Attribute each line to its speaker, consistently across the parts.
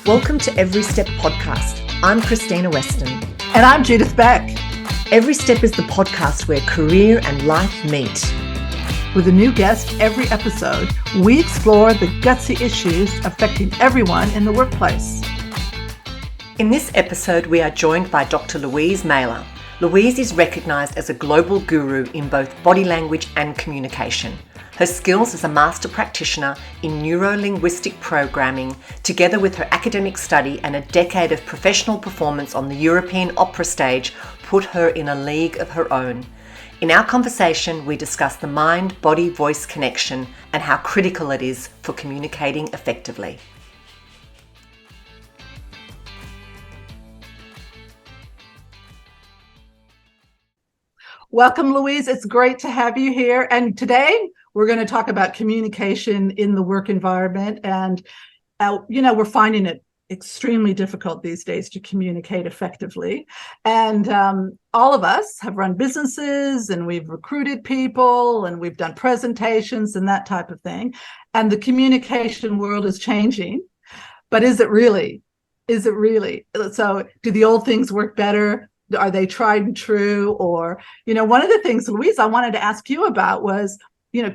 Speaker 1: Welcome to Every Step Podcast. I'm Christina Weston.
Speaker 2: And I'm Judith Beck.
Speaker 1: Every Step is the podcast where career and life meet.
Speaker 2: With a new guest every episode, we explore the gutsy issues affecting everyone in the workplace.
Speaker 1: In this episode, we are joined by Dr Louise Mahler. Louise is recognised as a global guru in both body language and communication. Her skills as a Master Practitioner in Neuro-Linguistic Programming, together with her academic study and a decade of professional performance on the European opera stage, put her in a league of her own. In our conversation, we discuss the mind-body-voice connection and how critical it is for communicating effectively.
Speaker 2: Welcome, Louise. It's great to have you here. And today we're going to talk about communication in the work environment. And, we're finding it extremely difficult these days to communicate effectively. And all of us have run businesses and we've recruited people and we've done presentations and that type of thing. And the communication world is changing. But is it really? Is it really? So do the old things work better? Are they tried and true? Or, one of the things, Louise, I wanted to ask you about was,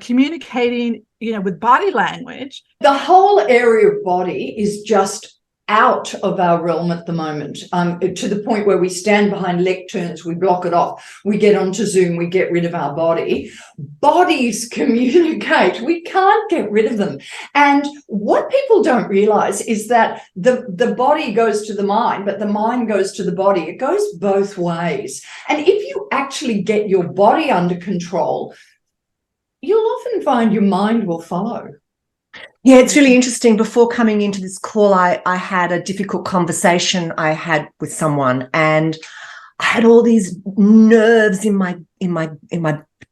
Speaker 2: communicating, with body language.
Speaker 3: The whole area of body is just out of our realm at the moment, to the point where we stand behind lecterns, we block it off, we get onto Zoom, we get rid of our body. Bodies communicate. We can't get rid of them. And what people don't realize is that the body goes to the mind, but the mind goes to the body. It goes both ways. And if you actually get your body under control, you'll often find your mind will follow.
Speaker 1: Yeah, it's really interesting. Before coming into this call, I had a difficult conversation I had with someone, and I had all these nerves in my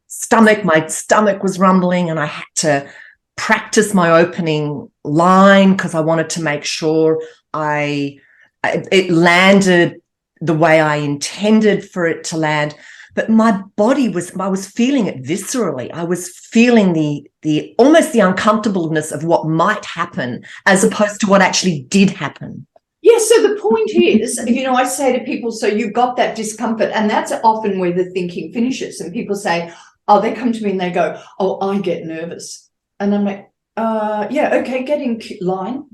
Speaker 1: stomach. My stomach was rumbling, and I had to practice my opening line because I wanted to make sure it landed the way I intended for it to land. But my body I was feeling it viscerally. I was feeling the almost the uncomfortableness of what might happen as opposed to what actually did happen.
Speaker 3: Yeah, so the point is, I say to people, so you've got that discomfort, and that's often where the thinking finishes. And people say, they come to me and they go, I get nervous. And I'm like, yeah, okay, get in line.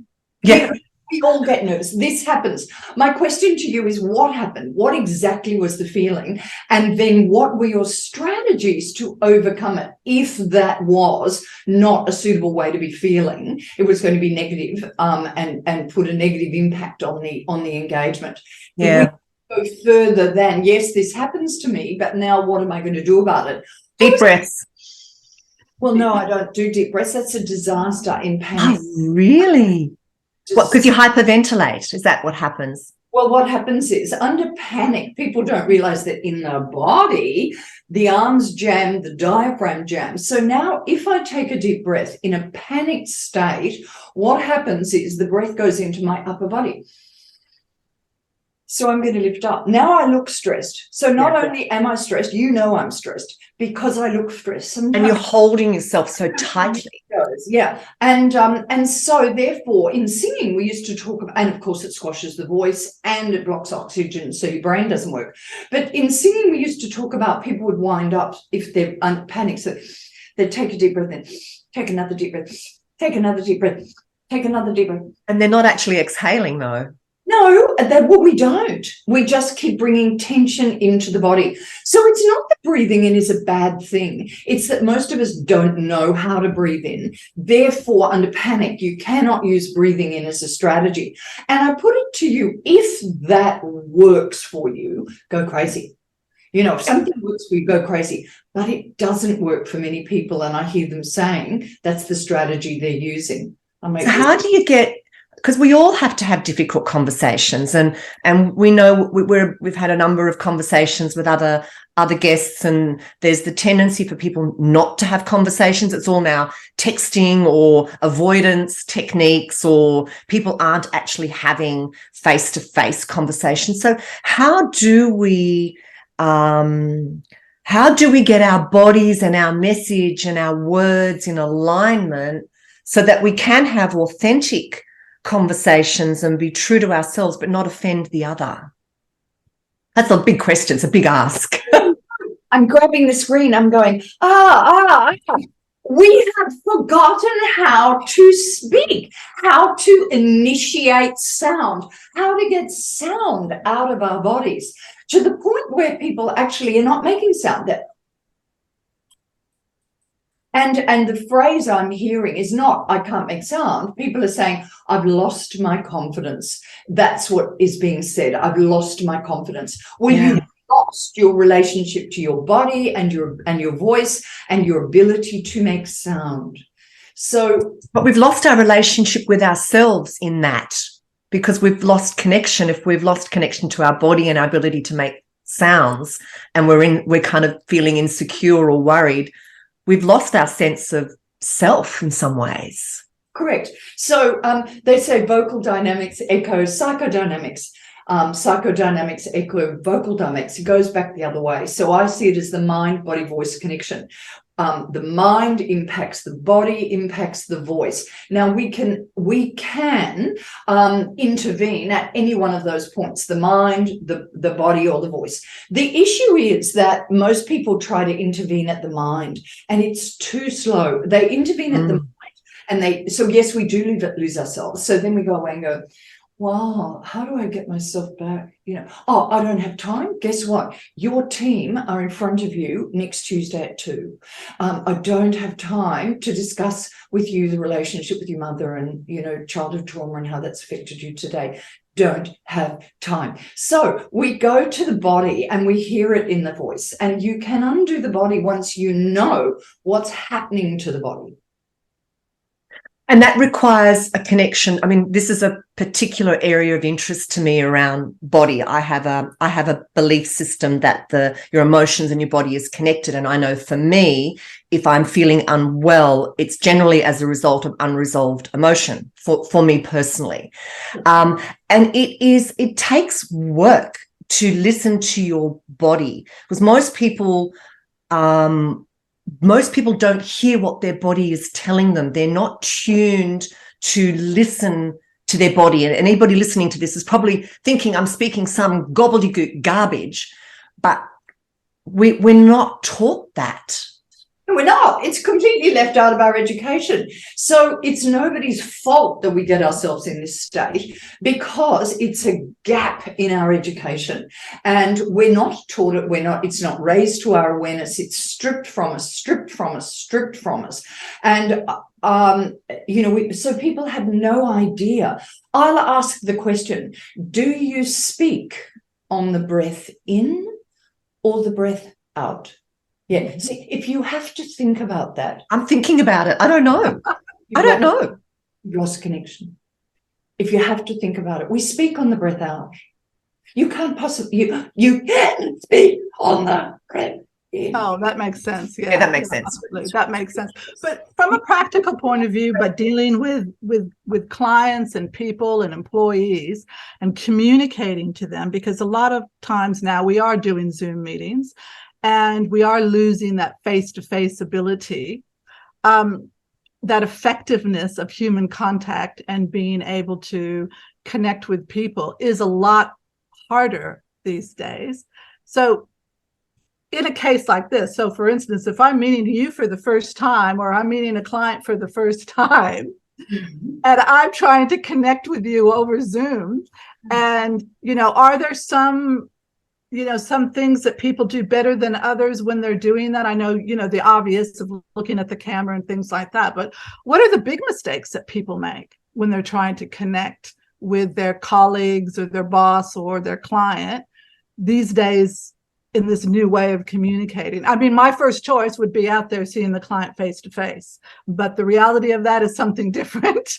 Speaker 1: Yeah.
Speaker 3: We all get nervous. This happens. My question to you is, what happened? What exactly was the feeling? And then what were your strategies to overcome it? If that was not a suitable way to be feeling, it was going to be negative, and put a negative impact on the engagement.
Speaker 1: Yeah.
Speaker 3: We go further than, yes, this happens to me, but now what am I going to do about it?
Speaker 1: Deep breaths.
Speaker 3: Well, no, I don't do deep breaths. That's a disaster in panic.
Speaker 1: Oh, really? What, because you hyperventilate? Is that what happens?
Speaker 3: Well, what happens is, under panic, people don't realize that in the body, the arms jam, the diaphragm jams. So now if I take a deep breath in a panicked state, what happens is the breath goes into my upper body. So I'm going to lift up. Now I look stressed. So not only am I stressed, I'm stressed because I look stressed. Sometimes,
Speaker 1: and you're holding yourself so tightly.
Speaker 3: Yeah. And so therefore in singing, we used to talk about, and of course it squashes the voice and it blocks oxygen, so your brain doesn't work. But in singing, we used to talk about people would wind up if they're panicked. So they'd take a deep breath in, take another deep breath, take another deep breath, take another deep breath.
Speaker 1: And they're not actually exhaling though.
Speaker 3: No, we don't. We just keep bringing tension into the body. So it's not that breathing in is a bad thing. It's that most of us don't know how to breathe in. Therefore, under panic, you cannot use breathing in as a strategy. And I put it to you, if that works for you, go crazy. If something works for you, go crazy. But it doesn't work for many people. And I hear them saying that's the strategy they're using.
Speaker 1: So how do you get... Because we all have to have difficult conversations, and we know we've had a number of conversations with other guests, and there's the tendency for people not to have conversations. It's all now texting or avoidance techniques, or people aren't actually having face-to-face conversations. So how do we get our bodies and our message and our words in alignment so that we can have authentic conversations and be true to ourselves, but not offend the other? That's a big question. It's a big ask.
Speaker 3: I'm grabbing the screen. I'm going, we have forgotten how to speak, how to initiate sound, how to get sound out of our bodies, to the point where people actually are not making sound. And the phrase I'm hearing is not, I can't make sound. People are saying, I've lost my confidence. That's what is being said. I've lost my confidence. Well,
Speaker 1: Yeah.
Speaker 3: you've lost your relationship to your body and your voice and your ability to make sound. So,
Speaker 1: but we've lost our relationship with ourselves in that, because we've lost connection. If we've lost connection to our body and our ability to make sounds, and we're kind of feeling insecure or worried, we've lost our sense of self in some ways.
Speaker 3: correct. So they say vocal dynamics echoes psychodynamics. Psychodynamics echo vocal dynamics. It goes back the other way. So I see it as the mind, body, voice connection. The mind impacts the body, impacts the voice. Now we can intervene at any one of those points, the mind, the body, or the voice. The issue is that most people try to intervene at the mind, and it's too slow. They intervene at the mind, and so yes, we do lose ourselves. So then we go away and go, wow, how do I get myself back? I don't have time. Guess what? Your team are in front of you next Tuesday at 2. I don't have time to discuss with you the relationship with your mother and, childhood trauma and how that's affected you today. Don't have time. So we go to the body and we hear it in the voice. And you can undo the body once you know what's happening to the body.
Speaker 1: And that requires a connection. I mean, this is a particular area of interest to me around body. I have a belief system that your emotions and your body is connected. And I know for me, if I'm feeling unwell, it's generally as a result of unresolved emotion for me personally. And it takes work to listen to your body, because most people don't hear what their body is telling them. They're not tuned to listen to their body. And anybody listening to this is probably thinking I'm speaking some gobbledygook garbage, but we're not taught that.
Speaker 3: No, we're not. It's completely left out of our education. So it's nobody's fault that we get ourselves in this state, because it's a gap in our education, and we're not taught it. It's not raised to our awareness. It's stripped from us. And, so people have no idea. I'll ask the question, do you speak on the breath in or the breath out? Yeah. See, if you have to think about that.
Speaker 1: I'm thinking about it. I don't know.
Speaker 3: You've lost connection. If you have to think about it, we speak on the breath out. You can't possibly, you can speak on the breath in.
Speaker 2: Oh, that makes sense.
Speaker 1: Yeah, that makes sense.
Speaker 2: Absolutely. That makes sense. But from a practical point of view, but dealing with clients and people and employees and communicating to them, because a lot of times now we are doing Zoom meetings, and we are losing that face-to-face ability, that effectiveness of human contact and being able to connect with people is a lot harder these days. So in a case like this, so for instance, if I'm meeting you for the first time, or I'm meeting a client for the first time, and I'm trying to connect with you over Zoom, and, are there some things that people do better than others when they're doing that? I know, the obvious of looking at the camera and things like that, but what are the big mistakes that people make when they're trying to connect with their colleagues or their boss or their client these days in this new way of communicating? I mean, my first choice would be out there seeing the client face to face, but the reality of that is something different.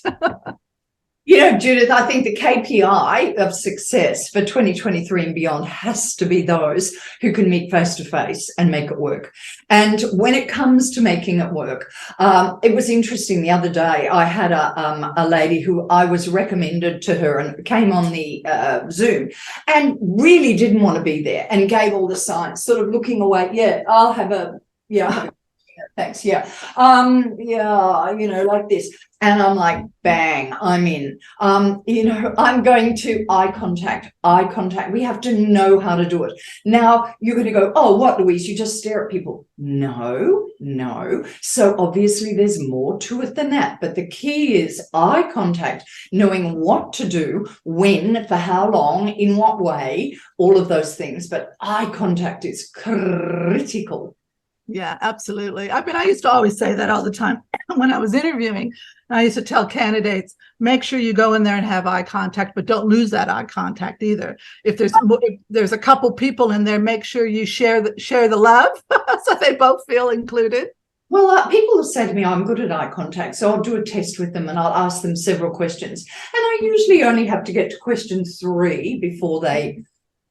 Speaker 3: Judith, I think the KPI of success for 2023 and beyond has to be those who can meet face to face and make it work. And when it comes to making it work, it was interesting. The other day, I had a lady who I was recommended to her and came on the Zoom and really didn't want to be there and gave all the signs, sort of looking away. Yeah, I'll have a. Thanks. Yeah. Yeah, like this. And I'm like, bang, I'm in. I'm going to eye contact. We have to know how to do it. Now you're going to go, oh, what, Louise? You just stare at people. No. So obviously there's more to it than that. But the key is eye contact, knowing what to do, when, for how long, in what way, all of those things. But eye contact is critical.
Speaker 2: Yeah, absolutely. I mean, I used to always say that all the time when I was interviewing. I used to tell candidates, make sure you go in there and have eye contact, but don't lose that eye contact either. If there's a couple people in there, make sure you share the love so they both feel included.
Speaker 3: Well, people will say to me, I'm good at eye contact, so I'll do a test with them and I'll ask them several questions. And I usually only have to get to question 3 before they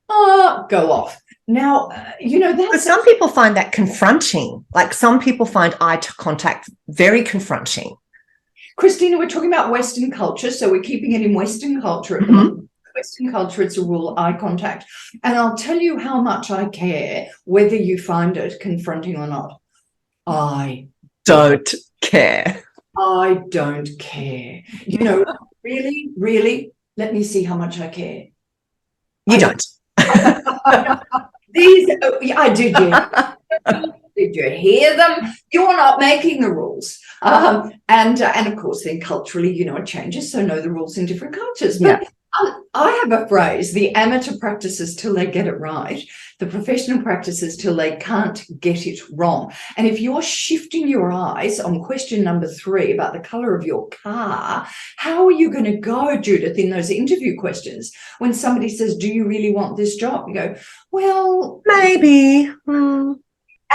Speaker 3: go off. Now,
Speaker 1: But some people find that confronting. Like some people find eye contact very confronting.
Speaker 3: Christina, we're talking about Western culture, so we're keeping it in Western culture at the moment. Western culture, it's a rule, eye contact. And I'll tell you how much I care whether you find it confronting or not. I
Speaker 1: don't care.
Speaker 3: I don't care. Really, really, let me see how much I care.
Speaker 1: You don't.
Speaker 3: I did. Did you hear them? You're not making the rules. And of course, then culturally, it changes. So know the rules in different cultures. But I have a phrase, the amateur practices till they get it right, the professional practices till they can't get it wrong. And if you're shifting your eyes on question number 3 about the color of your car, how are you going to go, Judith, in those interview questions when somebody says, do you really want this job? You go, well,
Speaker 1: maybe.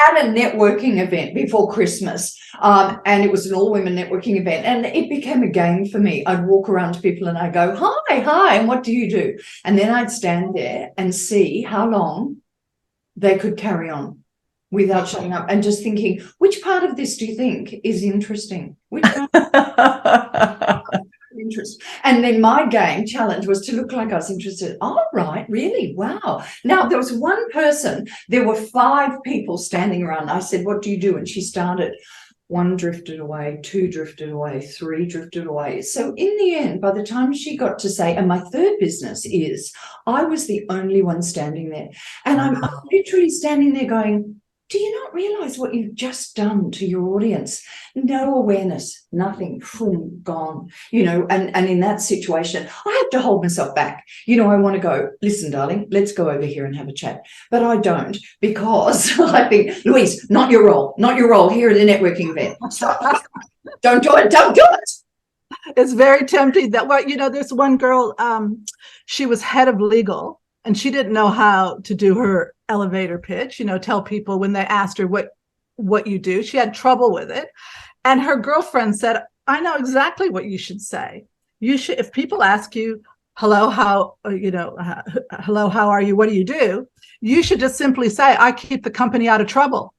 Speaker 3: At a networking event before Christmas, and it was an all-women networking event, and it became a game for me. I'd walk around to people and I'd go, hi, and what do you do? And then I'd stand there and see how long they could carry on without shutting up and just thinking, which part of this do you think is interesting? Which part? Interest. And then my game challenge was to look like I was interested. Oh, right, really? Wow. Now, there was one person, there were 5 people standing around. I said, what do you do? And she started. 1 drifted away, 2 drifted away, 3 drifted away. So in the end, by the time she got to say, and my third business is, I was the only one standing there. And I'm literally standing there going, do you not realize what you've just done to your audience? No awareness, nothing, boom, gone, and in that situation, I have to hold myself back. I want to go, listen, darling, let's go over here and have a chat. But I don't, because I think, Louise, not your role here at a networking event. Don't do it.
Speaker 2: It's very tempting that there's one girl, she was head of legal and she didn't know how to do her elevator pitch, tell people when they asked her what you do. She had trouble with it. And her girlfriend said, I know exactly what you should say. You should, if people ask you, hello, how are you? What do you do? You should just simply say, I keep the company out of trouble.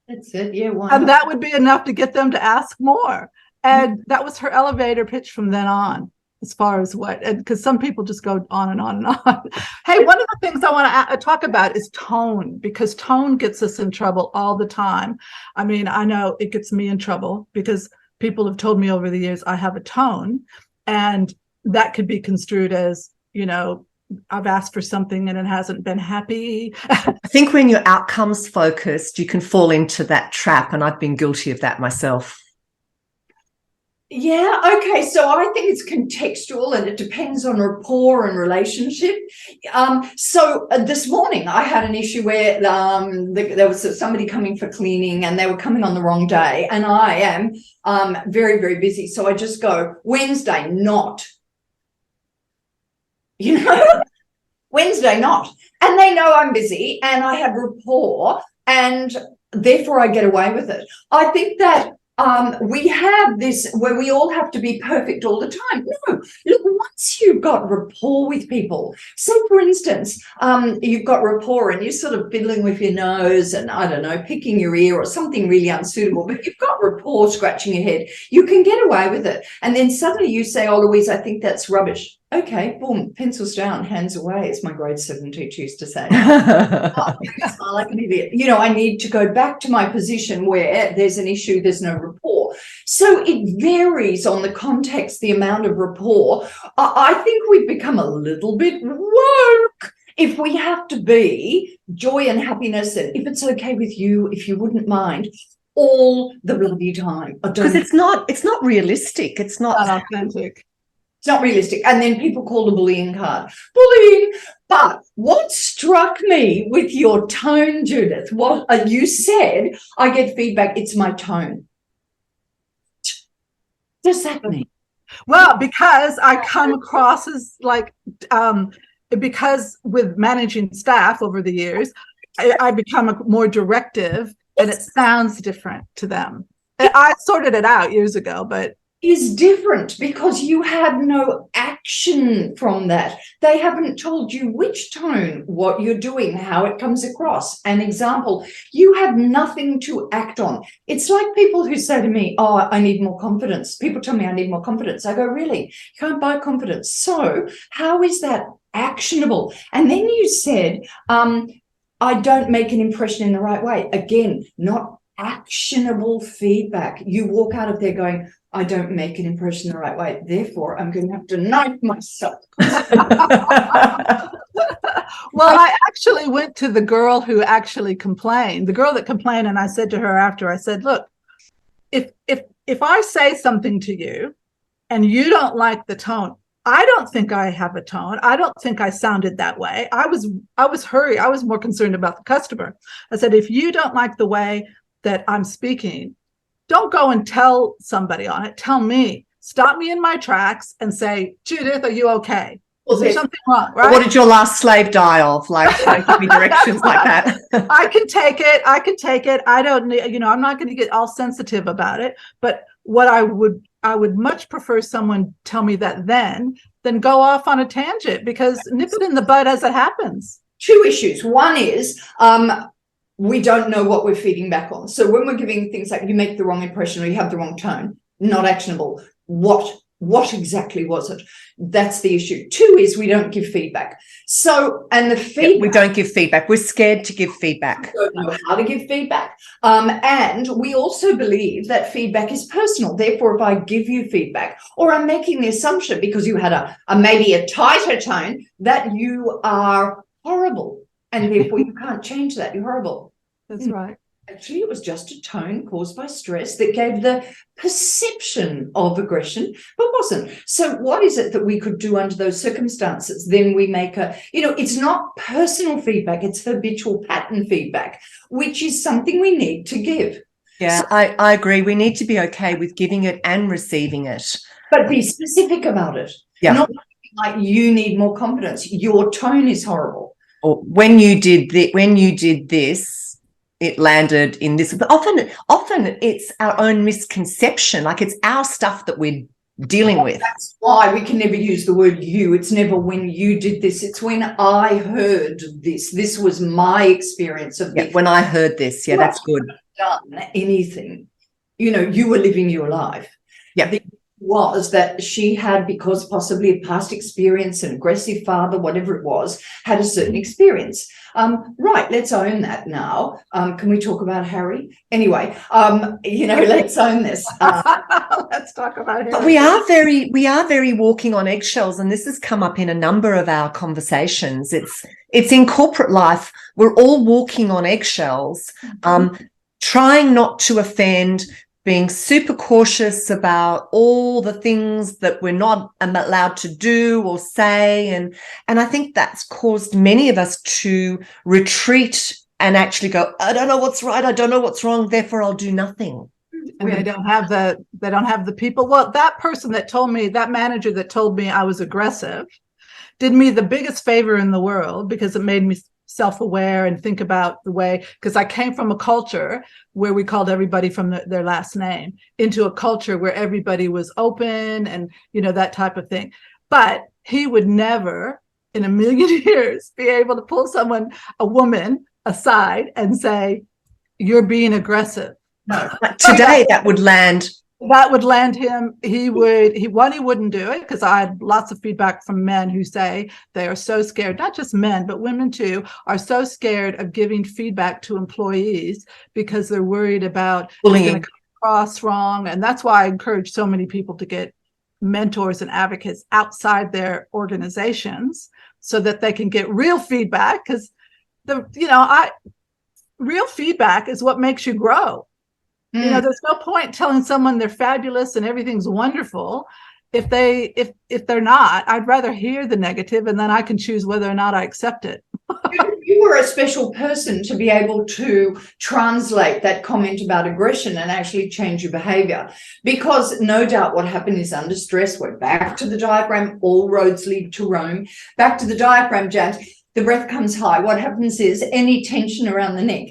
Speaker 3: That's it. Yeah. Why
Speaker 2: and
Speaker 3: not?
Speaker 2: That would be enough to get them to ask more. And that was her elevator pitch from then on. As far as because some people just go on and on and on. Hey, one of the things I want to talk about is tone, because tone gets us in trouble all the time. I mean, I know it gets me in trouble because people have told me over the years I have a tone, and that could be construed as, I've asked for something and it hasn't been happy.
Speaker 1: I think when you're outcomes focused, you can fall into that trap, and I've been guilty of that myself.
Speaker 3: Yeah, okay. So I think it's contextual and it depends on rapport and relationship. So this morning I had an issue where there was somebody coming for cleaning and they were coming on the wrong day, and I am very, very busy. So I just go, Wednesday, not. Wednesday, not. And they know I'm busy and I have rapport, and therefore I get away with it. I think that we have this where we all have to be perfect all the time. No, look, once you've got rapport with people, say for instance, you've got rapport and you're sort of fiddling with your nose and I don't know, picking your ear or something really unsuitable, but you've got rapport scratching your head, you can get away with it. And then suddenly you say, oh, Louise, I think that's rubbish. okay, boom, pencils down, hands away, as my grade 7 teacher used to say. Oh, I smile like an idiot. I need to go back to my position where there's an issue, there's no rapport. So it varies on the context, the amount of rapport. I think we've become a little bit woke if we have to be joy and happiness, and if it's okay with you, if you wouldn't mind, all the bloody time.
Speaker 1: Because it's not realistic. It's not
Speaker 2: authentic.
Speaker 3: It's not realistic. And then people call the bullying card. Bullying. But what struck me with your tone, Judith, what you said, I get feedback, it's my tone. What does that mean?
Speaker 2: Well, because I come across as like, because with managing staff over the years, I become more directive, and it sounds different to them. I sorted it out years ago, but
Speaker 3: is different because you had no action from that. They haven't told you which tone, what you're doing, how it comes across. An example, you have nothing to act on. It's like people who say to me, oh, I need more confidence. People tell me I need more confidence. I go, really? You can't buy confidence. So how is that actionable? And then you said, I don't make an impression in the right way. Again, not actionable feedback. You walk out of there going, I don't make an impression the right way. Therefore, I'm going to have to knife myself.
Speaker 2: Well, I actually went to the girl who actually complained, the girl that complained. And I said to her after, I said, look, if I say something to you and you don't like the tone, I don't think I have a tone. I don't think I sounded that way. I was hurried. I was more concerned about the customer. I said, if you don't like the way that I'm speaking, don't go and tell somebody on it. Tell me. Stop me in my tracks and say, Judith, are you okay? Is there something wrong? Right?
Speaker 1: What did your last slave die of? Like, give me directions like that.
Speaker 2: I can take it. I don't need, I'm not going to get all sensitive about it. But what I would much prefer someone tell me that than go off on a tangent, because nip it in the bud as it happens.
Speaker 3: Two issues. One is, we don't know what we're feeding back on. So when we're giving things like you make the wrong impression or you have the wrong tone, not actionable. What exactly was it? That's the issue. Two is we don't give feedback. So, and the feedback.
Speaker 1: Yeah, we don't give feedback. We're scared to give feedback.
Speaker 3: We don't know how to give feedback. And we also believe that feedback is personal. Therefore, if I give you feedback, or I'm making the assumption because you had a maybe a tighter tone, that you are horrible. And therefore you can't change that. You're horrible.
Speaker 2: That's right.
Speaker 3: Actually, it was just a tone caused by stress that gave the perception of aggression, but wasn't. So what is it that we could do under those circumstances? Then we make it's not personal feedback, it's habitual pattern feedback, which is something we need to give.
Speaker 1: Yeah, so, I agree. We need to be okay with giving it and receiving it.
Speaker 3: But be specific about it.
Speaker 1: Yeah.
Speaker 3: Not like you need more confidence. Your tone is horrible.
Speaker 1: Or when you did this, it landed in this. But often it's our own misconception. Like it's our stuff that we're dealing with.
Speaker 3: That's why we can never use the word you. It's never when you did this. It's when I heard this. This was my experience of this.
Speaker 1: When I heard this. Yeah, that's good.
Speaker 3: Done anything. You were living your life.
Speaker 1: Yeah.
Speaker 3: Was that she had, because possibly a past experience, an aggressive father, whatever it was, had a certain experience. Right, let's own that now. Can we talk about Harry? Anyway, let's own this.
Speaker 2: Let's talk about Harry.
Speaker 1: But we are very walking on eggshells, and this has come up in a number of our conversations. It's in corporate life. We're all walking on eggshells, trying not to offend, being super cautious about all the things that we're not allowed to do or say. And I think that's caused many of us to retreat and actually go, I don't know what's right. I don't know what's wrong. Therefore, I'll do nothing.
Speaker 2: And they don't have the people. Well, that manager that told me I was aggressive did me the biggest favor in the world, because it made me self-aware and think about the way, because I came from a culture where we called everybody from their last name, into a culture where everybody was open and, that type of thing. But he would never in a million years be able to pull a woman aside and say, you're being aggressive.
Speaker 3: No.
Speaker 1: Today that would land
Speaker 2: that would land him. He wouldn't do it, because I had lots of feedback from men who say they are so scared, not just men, but women too, are so scared of giving feedback to employees because they're worried about
Speaker 1: bullying,
Speaker 2: come across wrong. And that's why I encourage so many people to get mentors and advocates outside their organizations so that they can get real feedback, because real feedback is what makes you grow. There's no point telling someone they're fabulous and everything's wonderful if they're not. I'd rather hear the negative, and then I can choose whether or not I accept it.
Speaker 3: You were a special person to be able to translate that comment about aggression and actually change your behavior, because no doubt what happened is, under stress, we're back to the diaphragm. All roads lead to Rome. Back to the diaphragm, James. The breath comes high. What happens is any tension around the neck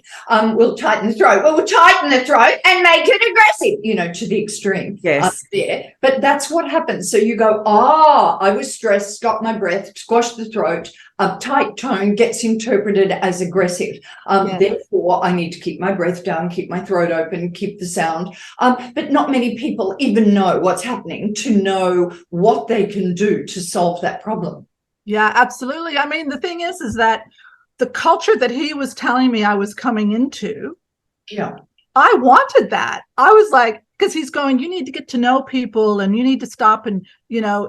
Speaker 3: will tighten the throat. Well, we'll tighten the throat and make it aggressive, to the extreme.
Speaker 1: Yes.
Speaker 3: There. But that's what happens. So you go, I was stressed, stop my breath, squash the throat. Uptight tone gets interpreted as aggressive. Therefore, I need to keep my breath down, keep my throat open, keep the sound. But not many people even know what's happening to know what they can do to solve that problem.
Speaker 2: Yeah, absolutely. I mean, the thing is that the culture that he was telling me I was coming into, I wanted that. I was like, because he's going, you need to get to know people, and you need to stop and,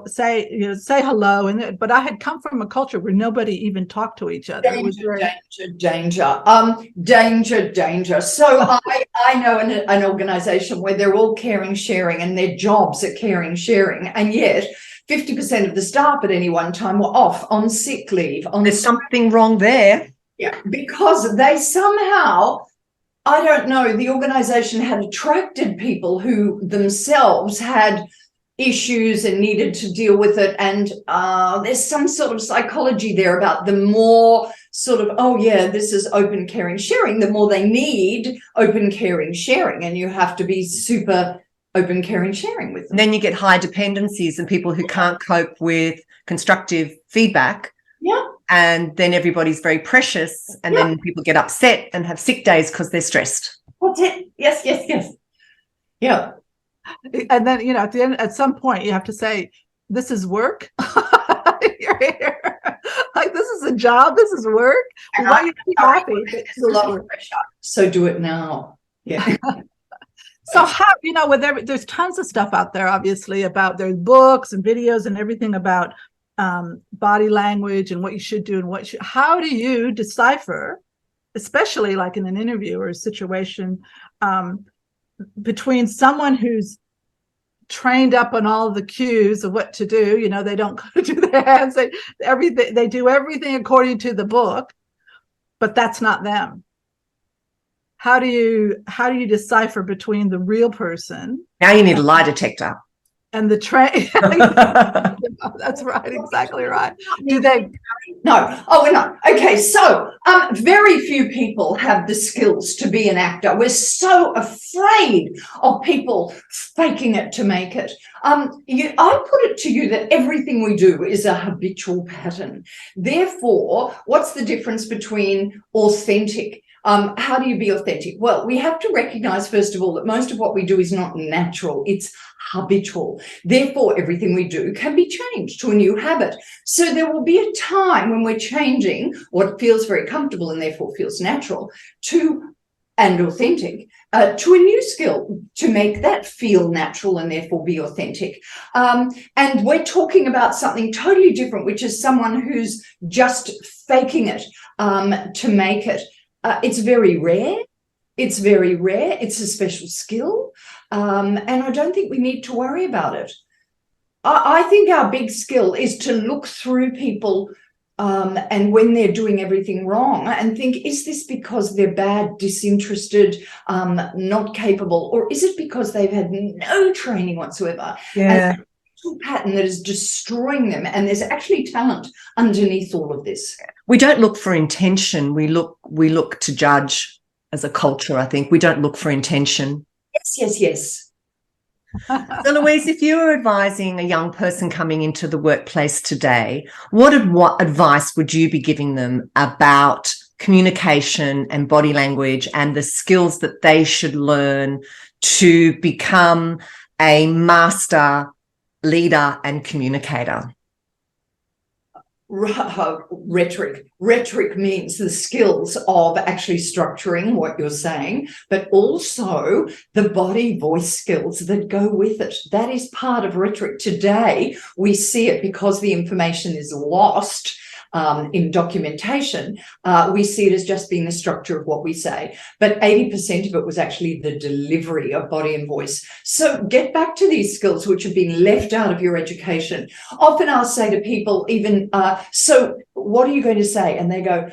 Speaker 2: say hello. But I had come from a culture where nobody even talked to each other.
Speaker 3: Danger. So I know an organization where they're all caring, sharing, and their jobs are caring, sharing, and yet 50% of the staff at any one time were off on sick leave.
Speaker 1: There's something wrong there.
Speaker 3: Yeah, because they somehow, I don't know, the organization had attracted people who themselves had issues and needed to deal with it. And there's some sort of psychology there about the more sort of, this is open, caring, sharing, the more they need open, caring, sharing. And you have to be super open, caring, sharing with them.
Speaker 1: And then you get high dependencies and people who can't cope with constructive feedback.
Speaker 3: Yeah.
Speaker 1: And then everybody's very precious, and then people get upset and have sick days because they're stressed.
Speaker 3: That's it. Yes. Yeah.
Speaker 2: And then, at the end, at some point, you have to say, this is work. You're here. Like, this is a job. This is work. Why are you happy?
Speaker 3: It's a lot of pressure. So do it now. Yeah.
Speaker 2: So how, there's tons of stuff out there, obviously, about, there's books and videos and everything about body language and what you should do and how do you decipher, especially like in an interview or a situation, between someone who's trained up on all the cues of what to do, they don't do their hands, they do everything according to the book, but that's not them. How do you decipher between the real person?
Speaker 1: Now you need a lie detector.
Speaker 2: And the that's right, exactly right. Do they?
Speaker 3: No. Oh, we're not. Okay, so very few people have the skills to be an actor. We're so afraid of people faking it to make it. I put it to you that everything we do is a habitual pattern. Therefore, what's the difference between authentic? How do you be authentic? Well, we have to recognize, first of all, that most of what we do is not natural. It's habitual. Therefore, everything we do can be changed to a new habit. So there will be a time when we're changing what feels very comfortable and therefore feels natural and authentic to a new skill to make that feel natural and therefore be authentic. And we're talking about something totally different, which is someone who's just faking it to make it. It's very rare. It's a special skill. And I don't think we need to worry about it. I think our big skill is to look through people and when they're doing everything wrong and think, is this because they're bad, disinterested, not capable, or is it because they've had no training whatsoever?
Speaker 1: Yeah.
Speaker 3: And a pattern that is destroying them, and there's actually talent underneath all of this.
Speaker 1: We don't look for intention. We look to judge as a culture, I think. We don't look for intention.
Speaker 3: Yes.
Speaker 1: So, Louise, if you were advising a young person coming into the workplace today, what advice would you be giving them about communication and body language and the skills that they should learn to become a master leader and communicator?
Speaker 3: Rhetoric. Rhetoric means the skills of actually structuring what you're saying, but also the body voice skills that go with it. That is part of rhetoric. Today, we see it because the information is lost in documentation. We see it as just being the structure of what we say, but 80% of it was actually the delivery of body and voice. So get back to these skills which have been left out of your education. Often I'll say to people even, so what are you going to say? And they go,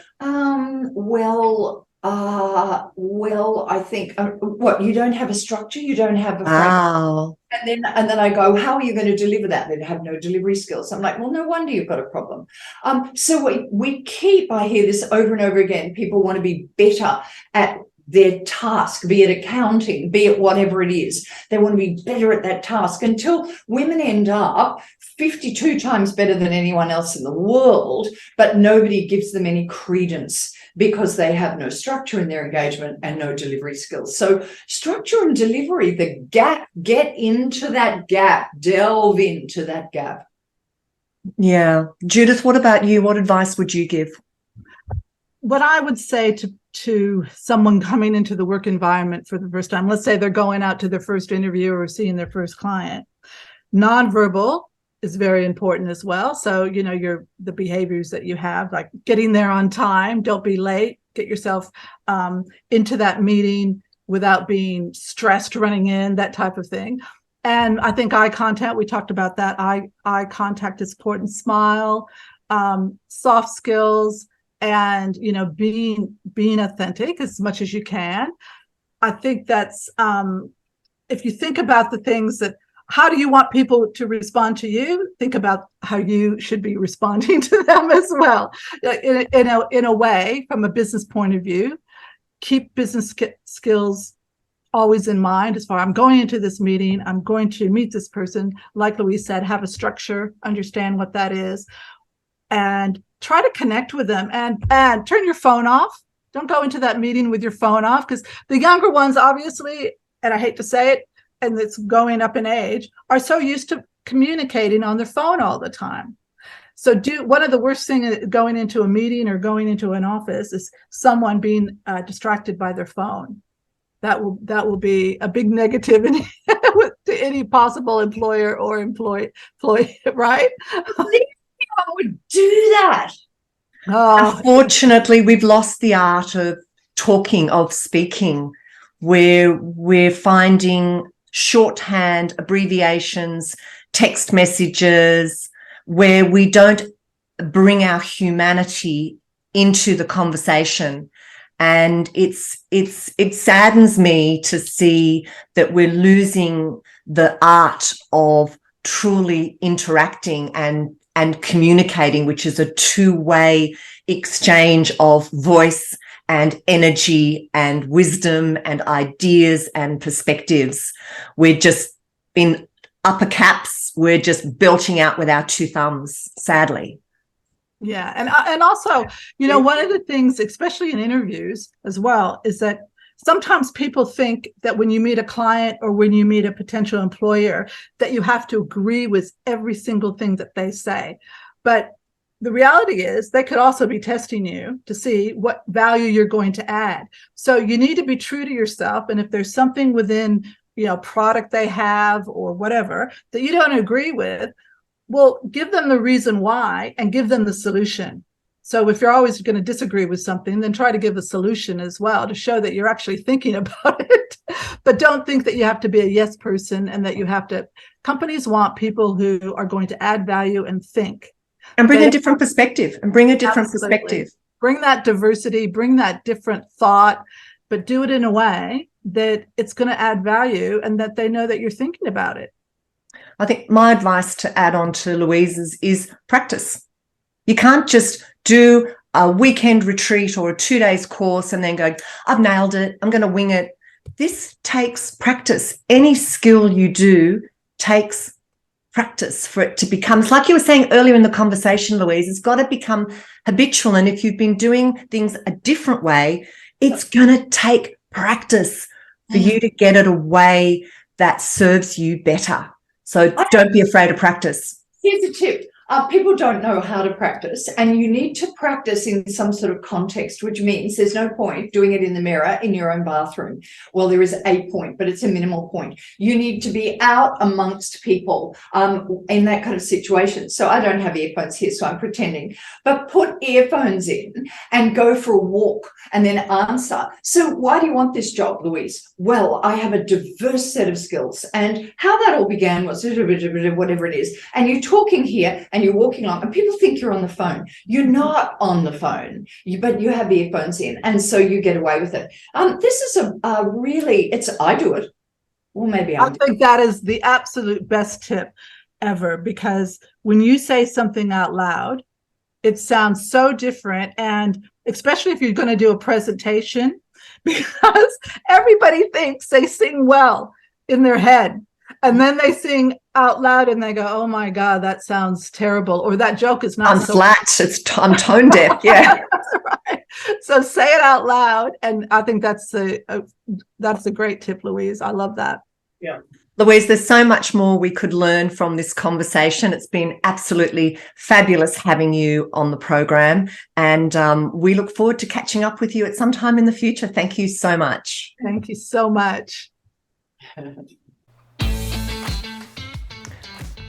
Speaker 3: well, I think, what, you don't have a structure, you don't have a framework. And then I go, how are you going to deliver that? They have no delivery skills. I'm like, well, no wonder you've got a problem. So we keep, I hear this over and over again, people want to be better at their task, be it accounting, be it whatever it is. They want to be better at that task until women end up 52 times better than anyone else in the world, but nobody gives them any credence because they have no structure in their engagement and no delivery skills. So structure and delivery, the gap, get into that gap, delve into that gap.
Speaker 1: Yeah. Judith, what about you? What advice would you give?
Speaker 2: What I would say to someone coming into the work environment for the first time, let's say they're going out to their first interview or seeing their first client, nonverbal is very important as well. So, you know, the behaviors that you have, like getting there on time, don't be late, get yourself into that meeting without being stressed running in, that type of thing. And I think eye contact, we talked about that. Eye contact is important. Smile, soft skills, and, you know, being authentic as much as you can. I think that's, if you think about the things that, how do you want people to respond to you? Think about how you should be responding to them as well. In a way, from a business point of view, keep business skills always in mind. As far I'm going into this meeting, I'm going to meet this person. Like Louise said, have a structure, understand what that is, and try to connect with them. And turn your phone off. Don't go into that meeting with your phone off, because the younger ones, obviously, and I hate to say it, and it's going up in age, are so used to communicating on their phone all the time. So one of the worst things going into a meeting or going into an office is someone being distracted by their phone. That will be a big negativity to any possible employer or employee, right?
Speaker 3: I would do that.
Speaker 1: Oh. Unfortunately, we've lost the art of talking, of speaking, where we're finding shorthand, abbreviations, text messages, where we don't bring our humanity into the conversation. And it saddens me to see that we're losing the art of truly interacting and communicating, which is a two-way exchange of voice and energy and wisdom and ideas and perspectives. We're just in upper caps. We're just belching out with our two thumbs, sadly.
Speaker 2: Yeah. And also, you know, one of the things, especially in interviews as well, is that sometimes people think that when you meet a client or when you meet a potential employer, that you have to agree with every single thing that they say. But the reality is they could also be testing you to see what value you're going to add. So you need to be true to yourself. And if there's something within, you know, product they have or whatever that you don't agree with, well, give them the reason why and give them the solution. So if you're always going to disagree with something, then try to give a solution as well to show that you're actually thinking about it. But don't think that you have to be a yes person and that you have to. Companies want people who are going to add value and think.
Speaker 1: And bring a different perspective. Bring
Speaker 2: that diversity, bring that different thought, but do it in a way that it's going to add value and that they know that you're thinking about it.
Speaker 1: I think my advice to add on to Louise's is practice. You can't just do a weekend retreat or a 2 days course and then go, I've nailed it, I'm going to wing it. This takes practice. Any skill you do takes practice for it to become, it's like you were saying earlier in the conversation, Louise, it's got to become habitual. And if you've been doing things a different way, it's going to take practice for you to get it a way that serves you better. So don't be afraid to practice.
Speaker 3: Here's a tip. People don't know how to practice, and you need to practice in some sort of context, which means there's no point doing it in the mirror in your own bathroom. Well, there is a point, but it's a minimal point. You need to be out amongst people in that kind of situation. So I don't have earphones here, so I'm pretending, but put earphones in and go for a walk and then answer. So why do you want this job, Louise? Well, I have a diverse set of skills, and how that all began was whatever it is. And you're talking here and you're walking along and people think you're on the phone. You're not on the phone, but you have earphones in, and so you get away with it. This is I do it. Well, maybe
Speaker 2: I think that is the absolute best tip ever, because when you say something out loud, it sounds so different. And especially if you're going to do a presentation, because everybody thinks they sing well in their head. And then they sing out loud and they go, oh my God, that sounds terrible. Or that joke is not
Speaker 1: I'm flat. I'm tone deaf. Yeah.
Speaker 2: That's right. So say it out loud. And I think that's a great tip, Louise. I love that.
Speaker 3: Yeah.
Speaker 1: Louise, there's so much more we could learn from this conversation. It's been absolutely fabulous having you on the program, and we look forward to catching up with you at some time in the future. Thank you so much.
Speaker 2: Thank you so much.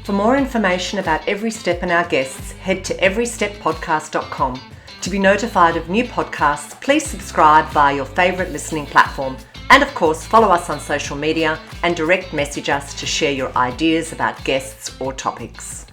Speaker 1: For more information about Every Step and our guests, head to everysteppodcast.com. To be notified of new podcasts, please subscribe via your favourite listening platform. And of course, follow us on social media and direct message us to share your ideas about guests or topics.